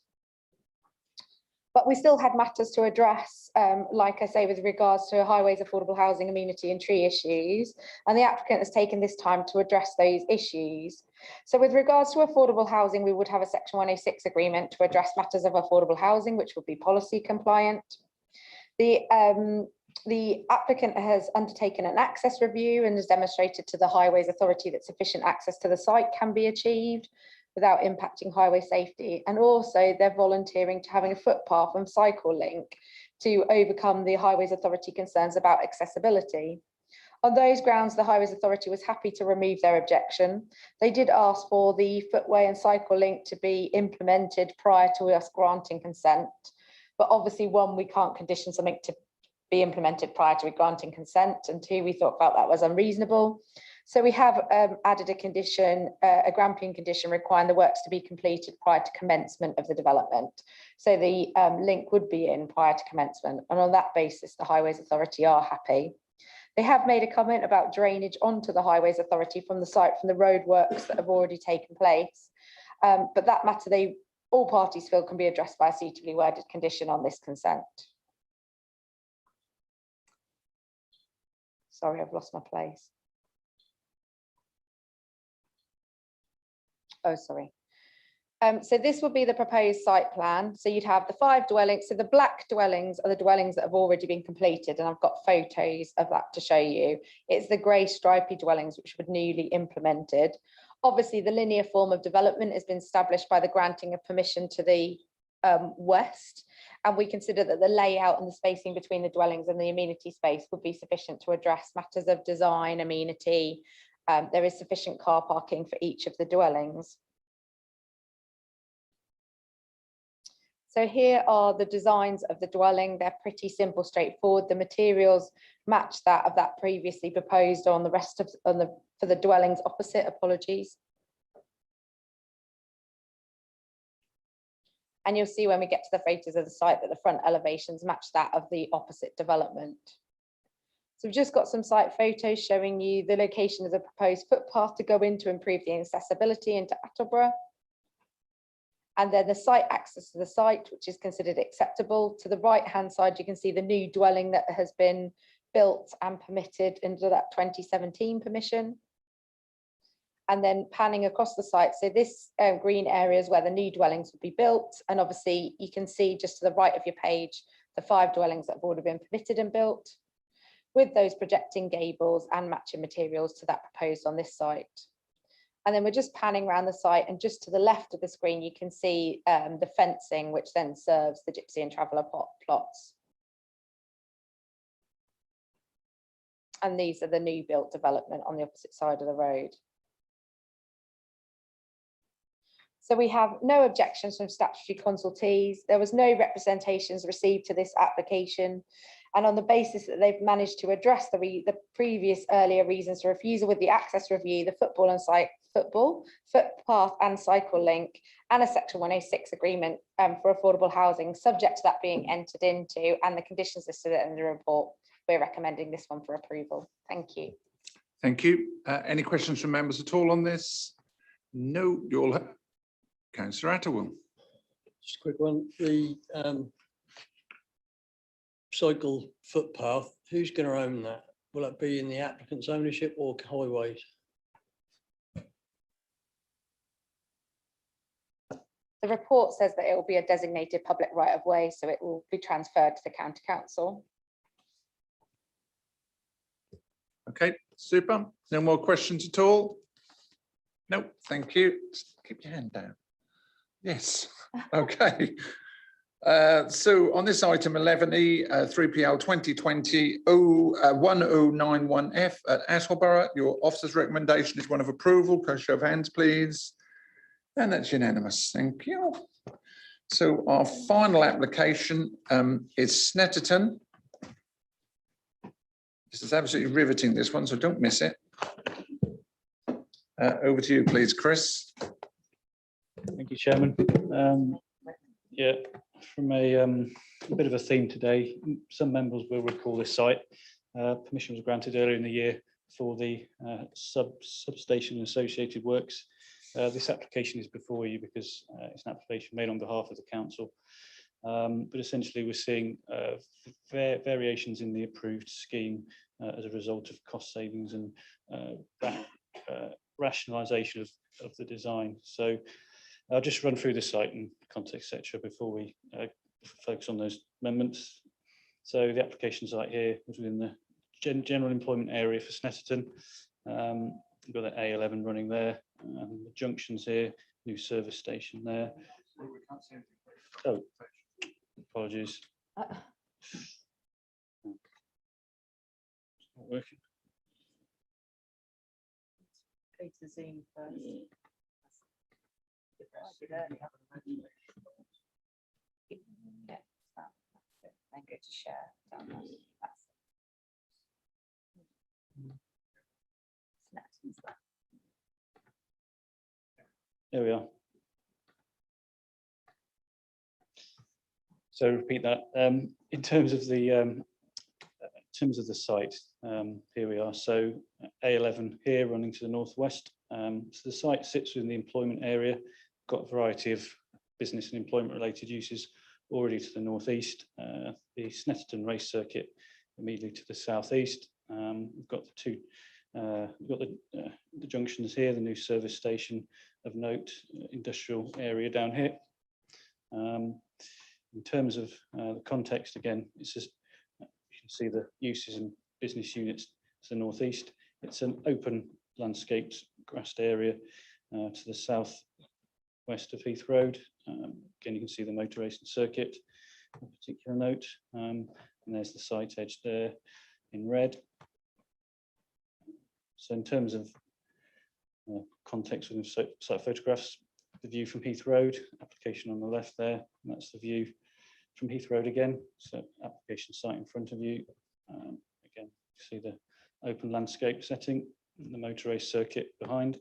[SPEAKER 2] But we still had matters to address, like I say, with regards to highways, affordable housing, amenity and tree issues. And the applicant has taken this time to address those issues. So with regards to affordable housing, we would have a Section 106 agreement to address matters of affordable housing, which would be policy compliant. The applicant has undertaken an access review and has demonstrated to the Highways Authority that sufficient access to the site can be achieved without impacting highway safety. And also they're volunteering to having a footpath and cycle link to overcome the Highways Authority concerns about accessibility. On those grounds, the Highways Authority was happy to remove their objection. They did ask for the footway and cycle link to be implemented prior to us granting consent. But obviously, 1, we can't condition something to be implemented prior to granting consent, and 2, we felt that was unreasonable. So we have added a condition, a grampian condition requiring the works to be completed prior to commencement of the development. So the link would be in prior to commencement, and on that basis, the Highways Authority are happy. They have made a comment about drainage onto the Highways Authority from the site from the road works that have already taken place, but that matter all parties feel can be addressed by a suitably worded condition on this consent. Sorry, I've lost my place. Oh, sorry. So this would be the proposed site plan. So you'd have the 5 dwellings. So the black dwellings are the dwellings that have already been completed, and I've got photos of that to show you. It's the grey stripy dwellings which were newly implemented. Obviously, the linear form of development has been established by the granting of permission to the west, and we consider that the layout and the spacing between the dwellings and the amenity space would be sufficient to address matters of design, amenity. There is sufficient car parking for each of the dwellings. So here are the designs of the dwelling. They're pretty simple, straightforward. The materials match that of that previously proposed on the rest of for the dwellings opposite. Apologies. And you'll see when we get to the photos of the site that the front elevations match that of the opposite development. So we've just got some site photos showing you the location of the proposed footpath to go in to improve the accessibility into Attleborough. And then the site access to the site, which is considered acceptable. To the right-hand side, you can see the new dwelling that has been built and permitted under that 2017 permission. And then panning across the site. So this green area is where the new dwellings will be built. And obviously you can see just to the right of your page, the 5 dwellings that have already been permitted and built, with those projecting gables and matching materials to that proposed on this site. And then we're just panning around the site, and just to the left of the screen, you can see the fencing, which then serves the gypsy and traveller plots. And these are the new built development on the opposite side of the road. So we have no objections from statutory consultees. There was no representations received to this application. And on the basis that they've managed to address the previous earlier reasons for refusal with the access review, the footpath and cycle link, and a section 106 agreement for affordable housing, subject to that being entered into, and the conditions listed in the report, we're recommending this one for approval. Thank you.
[SPEAKER 1] Thank you. Any questions from members at all on this? No, you'll have. Councillor Attleborough.
[SPEAKER 12] Just a quick one. The cycle footpath, who's going to own that? Will it be in the applicant's ownership or highways?
[SPEAKER 2] The report says that it will be a designated public right of way, so it will be transferred to the county council.
[SPEAKER 1] Okay, super. No more questions at all? No, thank you. Just keep your hand down. Yes, okay. So on this item 11E, 3PL 2020-1091F at Attleborough, your officer's recommendation is one of approval. Can I show of hands, please? And that's unanimous. Thank you. So our final application is Snetterton. This is absolutely riveting, this one, so don't miss it. Over to you, please, Chris.
[SPEAKER 13] Thank you, Chairman. Yeah, from a bit of a theme today, some members will recall this site. Permission was granted earlier in the year for the substation and associated works. This application is before you because it's an application made on behalf of the council. But essentially we're seeing variations in the approved scheme as a result of cost savings and rationalisation of the design. So I'll just run through the site and context, etc., before we focus on those amendments. So the application site here was within the general employment area for Snetterton. We've got the A11 running there, the junctions here, new service station there. Oh, apologies. It's not working.
[SPEAKER 2] Go to Zoom first. Then go to share down there.
[SPEAKER 13] There we are. So repeat that. In terms of the site, here we are. So A11 here running to the northwest. So the site sits within the employment area. Got a variety of business and employment related uses already to the northeast. The Snetterton race circuit immediately to the southeast. We've got the two. We've got the junctions here, the new service station of note, industrial area down here. In terms of the context, again, it's just you can see the uses and business units to the northeast. It's an open landscaped grassed area to the south west of Heath Road. Again, you can see the motor racing circuit, a particular note, and there's the site edge there in red. So in terms of context within site photographs, the view from Heath Road, application on the left there, and that's the view from Heath Road again. So application site in front of you. Again, you see the open landscape setting, the motor race circuit behind,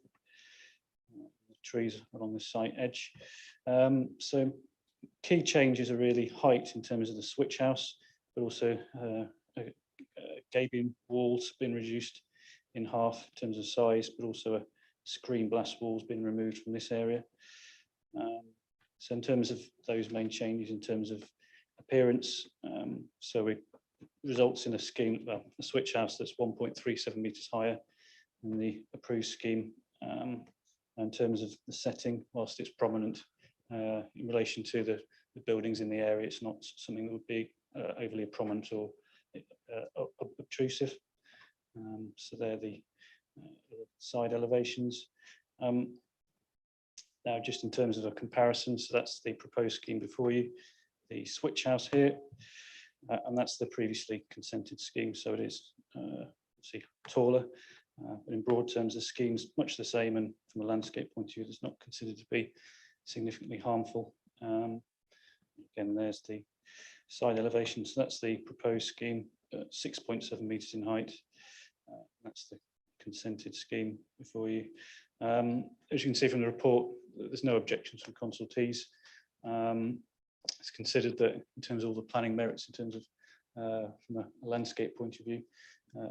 [SPEAKER 13] the trees along the site edge. So key changes are really height in terms of the switch house, but also gabion walls been reduced in half in terms of size, but also a screen blast walls been removed from this area. So in terms of those main changes in terms of appearance, so it results in a scheme, well, a switch house that's 1.37 metres higher than the approved scheme. In terms of the setting, whilst it's prominent in relation to the buildings in the area, it's not something that would be overly prominent or obtrusive. So they're the side elevations. Now, just in terms of a comparison, so that's the proposed scheme before you, the switch house here, and that's the previously consented scheme. So it is obviously taller, but in broad terms, the scheme's much the same, and from a landscape point of view, it's not considered to be significantly harmful. Again, there's the side elevation. So that's the proposed scheme, 6.7 metres in height. That's the consented scheme before you. As you can see from the report, there's no objections from consultees. It's considered that in terms of all the planning merits, in terms of from a landscape point of view,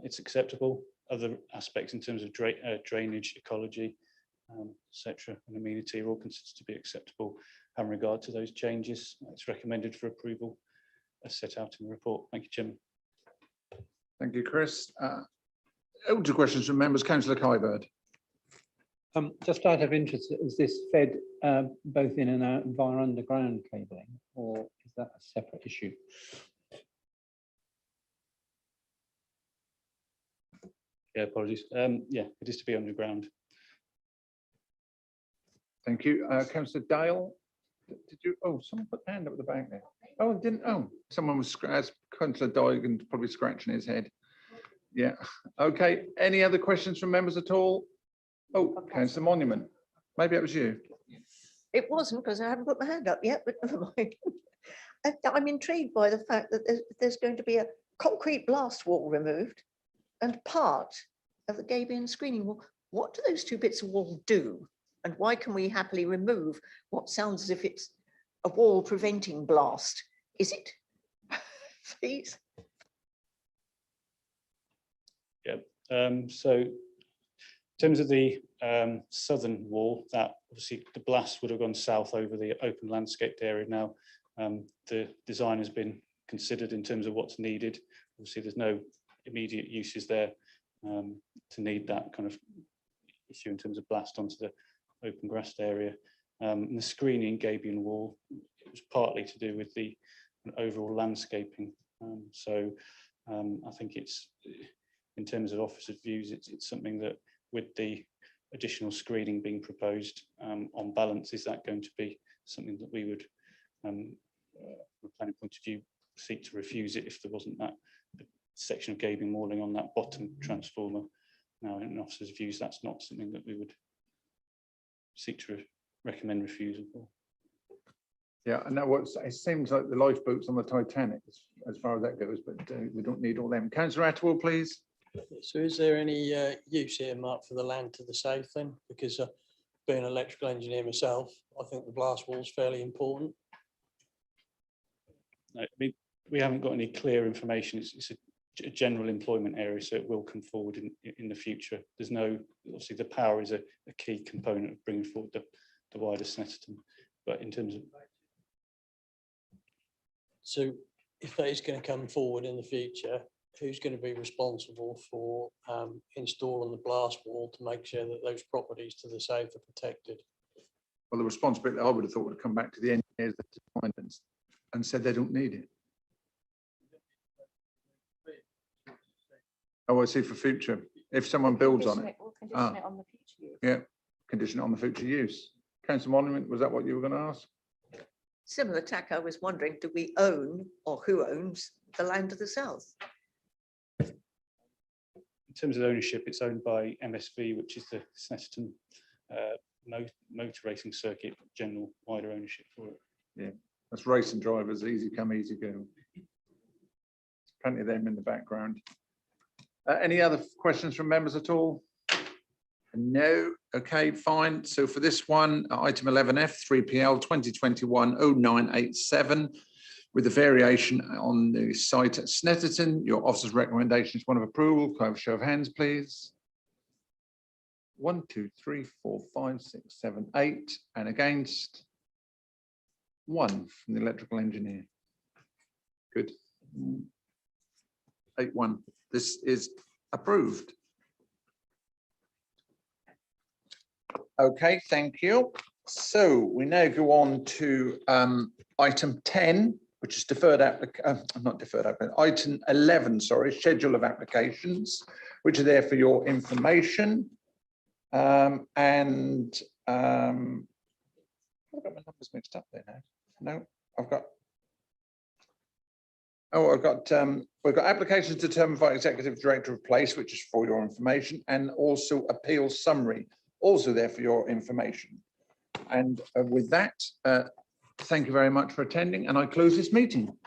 [SPEAKER 13] it's acceptable. Other aspects in terms of drainage, ecology, etc., and amenity are all considered to be acceptable in regard to those changes. It's recommended for approval as set out in the report. Thank you, Chairman.
[SPEAKER 1] Thank you, Chris. Open to questions from members. Councillor Kybird.
[SPEAKER 14] Just out of interest, is this fed both in and out via underground cabling, or is that a separate issue?
[SPEAKER 13] Yeah, apologies. Yeah, it is to be underground.
[SPEAKER 1] Thank you. Councillor Dale, did you? Oh, someone put their hand up at the back there. Oh, it didn't. Oh, someone was Councillor Dyle probably scratching his head. Yeah. Okay. Any other questions from members at all? Oh, Councillor Monument. Maybe it was you.
[SPEAKER 15] It wasn't, because I haven't put my hand up yet, but never mind. I'm intrigued by the fact that there's going to be a concrete blast wall removed and part of the Gabion screening wall. What do those two bits of wall do? And why can we happily remove what sounds as if it's a wall preventing blast? Is it? Please.
[SPEAKER 13] Yeah. So in terms of the southern wall, that obviously the blast would have gone south over the open landscaped area. Now the design has been considered in terms of what's needed. Obviously there's no immediate uses there to need that kind of issue in terms of blast onto the open grassed area. And the screening Gabion wall, it was partly to do with the overall landscaping. So I think it's, in terms of officers' views, it's something that with the additional screening being proposed, on balance, is that going to be something that we would, from a planning point of view, seek to refuse it if there wasn't that section of Gabion walling on that bottom transformer? Now, in officers' views, that's not something that we would seek to recommend refusal for.
[SPEAKER 1] Yeah, and that was, it seems like the lifeboats on the Titanic as far as that goes, but we don't need all them. Councillor Attwell, please.
[SPEAKER 12] So is there any use here, Mark, for the land to the south then? Because being an electrical engineer myself, I think the blast wall is fairly important.
[SPEAKER 13] No, I mean, we haven't got any clear information. It's a general employment area, so it will come forward in the future. There's no, obviously the power is a key component of bringing forward the wider Snetterton, but in terms of.
[SPEAKER 12] So if that is going to come forward in the future, who's going to be responsible for installing the blast wall to make sure that those properties to the south are protected?
[SPEAKER 1] Well, the responsibility I would have thought would come back to the engineers that designed it and said they don't need it. Oh, I see, for future. If someone builds on it.
[SPEAKER 2] We'll condition it on the future use.
[SPEAKER 1] Yeah, condition it on the future use. Councillor Monument, was that what you were going to ask?
[SPEAKER 15] Similar tack, I was wondering, do we own, or who owns, the land to the south?
[SPEAKER 13] In terms of ownership, it's owned by MSV, which is the Snetterton motor racing circuit, general wider ownership for it.
[SPEAKER 1] Yeah, that's racing drivers, easy come, easy go. Plenty of them in the background. Any other questions from members at all? No. Okay, fine. So for this one, item 11F, 3PL 2021-0987, with the variation on the site at Snetterton, your officer's recommendation is one of approval. Can I have a show of hands, please? 1, 2, 3, 4, 5, 6, 7, 8, and against 1 from the electrical engineer. Good. 8-1. This is approved. Okay, thank you. So we now go on to item 10, which is deferred not deferred application, item 11, sorry, schedule of applications, which are there for your information. And I've got my numbers mixed up there now. No, I've got. Oh, we've got applications determined by Executive Director of Place, which is for your information, and also appeal summary, also there for your information. And with that, thank you very much for attending, and I close this meeting.